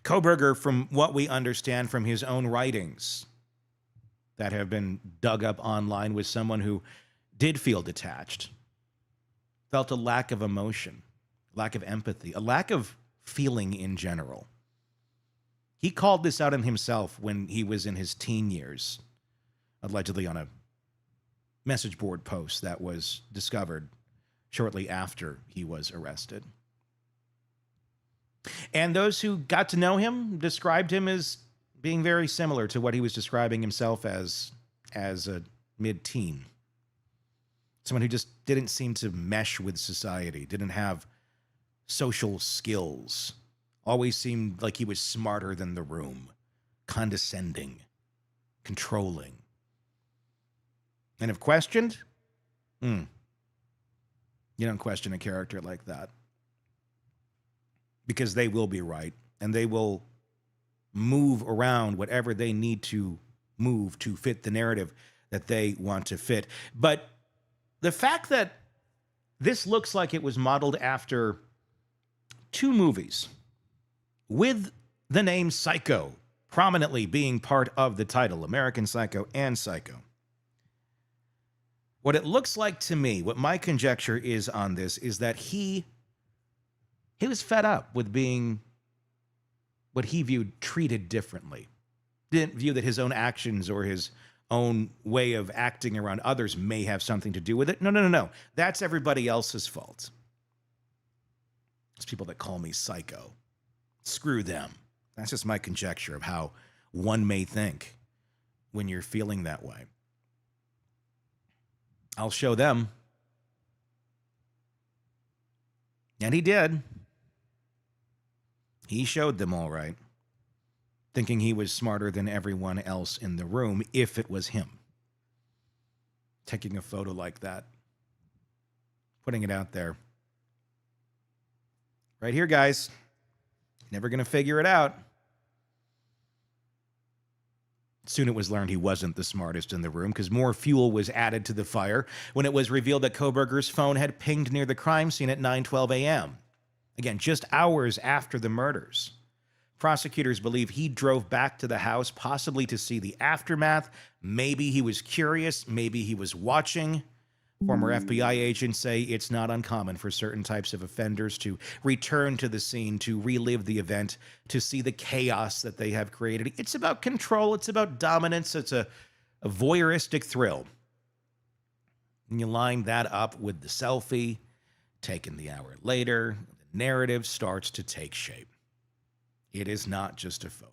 Kohberger, from what we understand from his own writings that have been dug up online, was someone who did feel detached, felt a lack of emotion, lack of empathy, a lack of feeling in general. He called this out in himself when he was in his teen years, allegedly on a message board post that was discovered shortly after he was arrested. And those who got to know him described him as being very similar to what he was describing himself as a mid-teen. Someone who just didn't seem to mesh with society, didn't have social skills, always seemed like he was smarter than the room, condescending, controlling. And if questioned, you don't question a character like that. Because they will be right, and they will move around whatever they need to move to fit the narrative that they want to fit. But the fact that this looks like it was modeled after two movies with the name Psycho prominently being part of the title, American Psycho and Psycho. What it looks like to me, what my conjecture is on this, is that he was fed up with being what he viewed treated differently. Didn't view that his own actions or his own way of acting around others may have something to do with it. No. That's everybody else's fault. It's people that call me psycho. Screw them. That's just my conjecture of how one may think when you're feeling that way. I'll show them. And he did. He showed them all right, thinking he was smarter than everyone else in the room if it was him. Taking a photo like that, putting it out there. Right here, guys. Never going to figure it out. Soon it was learned he wasn't the smartest in the room because more fuel was added to the fire when it was revealed that Kohberger's phone had pinged near the crime scene at 9:12 a.m. Again, just hours after the murders. Prosecutors believe he drove back to the house, possibly to see the aftermath. Maybe he was curious. Maybe he was watching. Former FBI agents say it's not uncommon for certain types of offenders to return to the scene, to relive the event, to see the chaos that they have created. It's about control. It's about dominance. It's a voyeuristic thrill. And you line that up with the selfie taken the hour later. The narrative starts to take shape. It is not just a photo.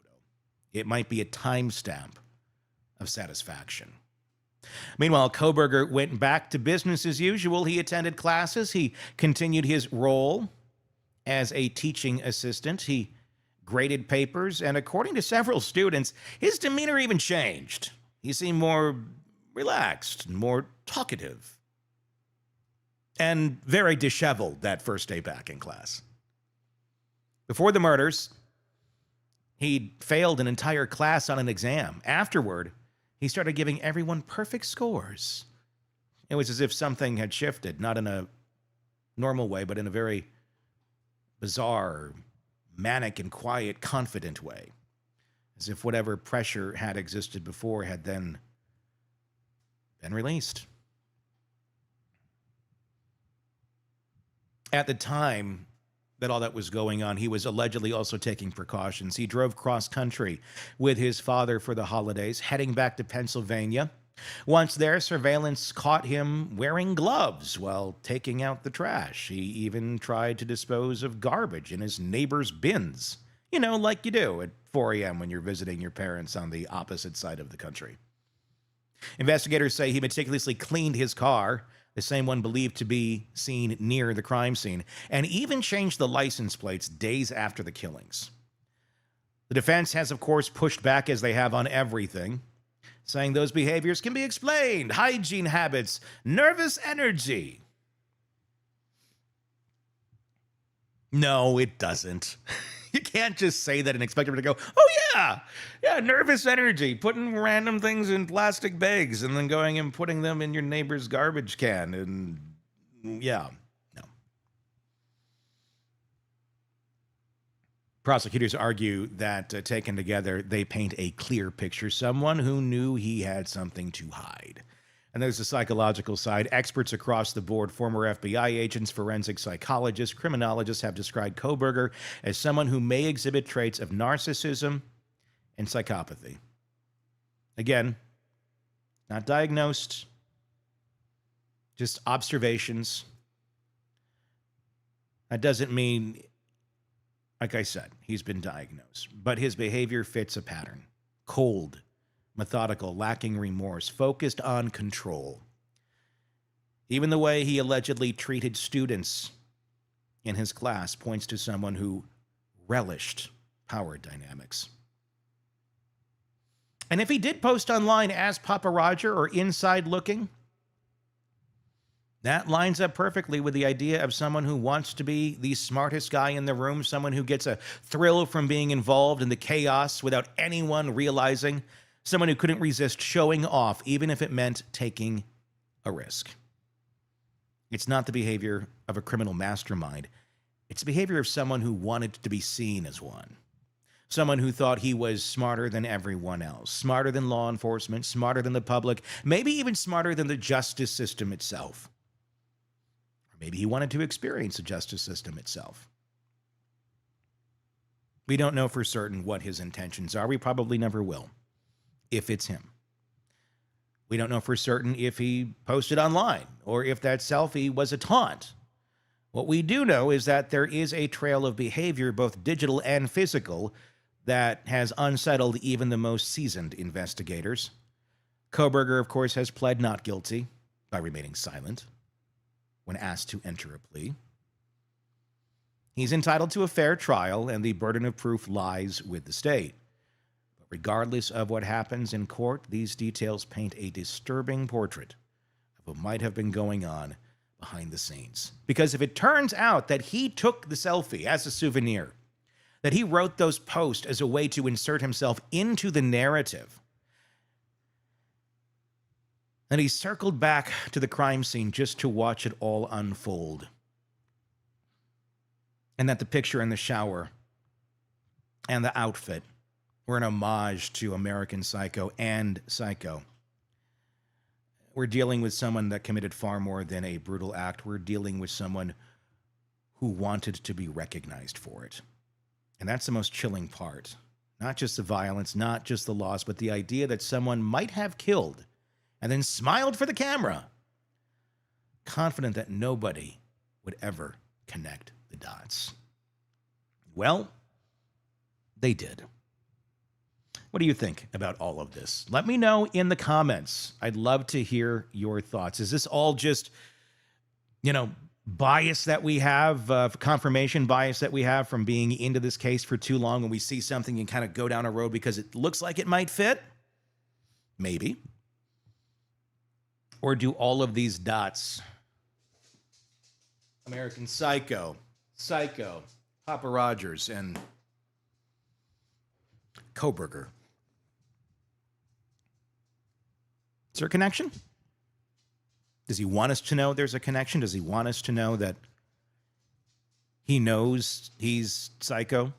It might be a timestamp of satisfaction. Meanwhile, Kohberger went back to business as usual. He attended classes. He continued his role as a teaching assistant. He graded papers, and according to several students, his demeanor even changed. He seemed more relaxed, more talkative, and very disheveled that first day back in class. Before the murders, he failed an entire class on an exam. Afterward, he started giving everyone perfect scores. It was as if something had shifted, not in a normal way, but in a very bizarre, manic and quiet, confident way. As if whatever pressure had existed before had then been released. At the time that all that was going on, he was allegedly also taking precautions. He drove cross-country with his father for the holidays, heading back to Pennsylvania. Once there, surveillance caught him wearing gloves while taking out the trash. He even tried to dispose of garbage in his neighbor's bins. You know, like you do at 4 a.m. when you're visiting your parents on the opposite side of the country. Investigators say he meticulously cleaned his car, the same one believed to be seen near the crime scene, and even changed the license plates days after the killings. The defense has, of course, pushed back, as they have on everything, saying those behaviors can be explained. Hygiene habits, nervous energy. No, it doesn't. You can't just say that and expect everyone to go, oh yeah, nervous energy, putting random things in plastic bags and then going and putting them in your neighbor's garbage can. And yeah, no. Prosecutors argue that taken together, they paint a clear picture. Someone who knew he had something to hide. And there's the psychological side. Experts across the board, former FBI agents, forensic psychologists, criminologists have described Kohberger as someone who may exhibit traits of narcissism and psychopathy. Again, not diagnosed, just observations. That doesn't mean, like I said, he's been diagnosed, but his behavior fits a pattern. Cold, methodical, lacking remorse, focused on control. Even the way he allegedly treated students in his class points to someone who relished power dynamics. And if he did post online as Papa Roger or inside looking, that lines up perfectly with the idea of someone who wants to be the smartest guy in the room, someone who gets a thrill from being involved in the chaos without anyone realizing. Someone who couldn't resist showing off, even if it meant taking a risk. It's not the behavior of a criminal mastermind. It's the behavior of someone who wanted to be seen as one. Someone who thought he was smarter than everyone else, smarter than law enforcement, smarter than the public, maybe even smarter than the justice system itself. Or maybe he wanted to experience the justice system itself. We don't know for certain what his intentions are. We probably never will. If it's him. We don't know for certain if he posted online or if that selfie was a taunt. What we do know is that there is a trail of behavior, both digital and physical, that has unsettled even the most seasoned investigators. Kohberger, of course, has pled not guilty by remaining silent when asked to enter a plea. He's entitled to a fair trial, and the burden of proof lies with the state. But regardless of what happens in court, these details paint a disturbing portrait of what might have been going on behind the scenes. Because if it turns out that he took the selfie as a souvenir, that he wrote those posts as a way to insert himself into the narrative, and he circled back to the crime scene just to watch it all unfold, and that the picture in the shower and the outfit were an homage to American Psycho and Psycho. We're dealing with someone that committed far more than a brutal act. We're dealing with someone who wanted to be recognized for it. And that's the most chilling part. Not just the violence, not just the loss, but the idea that someone might have killed and then smiled for the camera, confident that nobody would ever connect the dots. Well, they did. What do you think about all of this? Let me know in the comments. I'd love to hear your thoughts. Is this all just, bias that we have, confirmation bias that we have from being into this case for too long, when we see something and kind of go down a road because it looks like it might fit? Maybe. Or do all of these dots, American Psycho, Papa Rogers, and Kohberger, is there a connection? Does he want us to know there's a connection? Does he want us to know that he knows he's Psycho,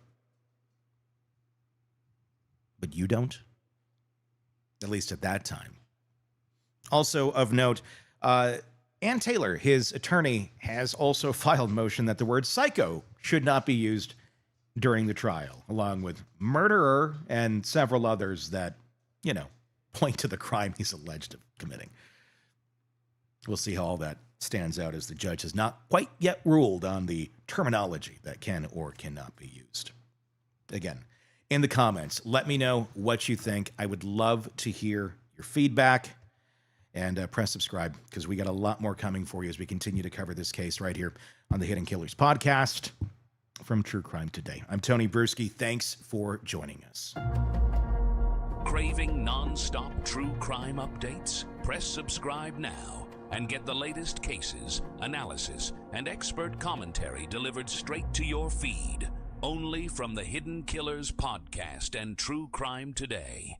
but you don't? At least at that time. Also of note, Ann Taylor, his attorney, has also filed motion that the word psycho should not be used during the trial, along with murderer and several others that, point to the crime he's alleged of committing. We'll see how all that stands out, as the judge has not quite yet ruled on the terminology that can or cannot be used. Again, in the comments, let me know what you think. I would love to hear your feedback. And press subscribe, because we got a lot more coming for you as we continue to cover this case right here on the Hidden Killers podcast from True Crime Today. I'm Tony Brueski. Thanks for joining us. Craving non-stop true crime updates? Press subscribe now and get the latest cases, analysis, and expert commentary delivered straight to your feed, only from the Hidden Killers podcast and True Crime Today.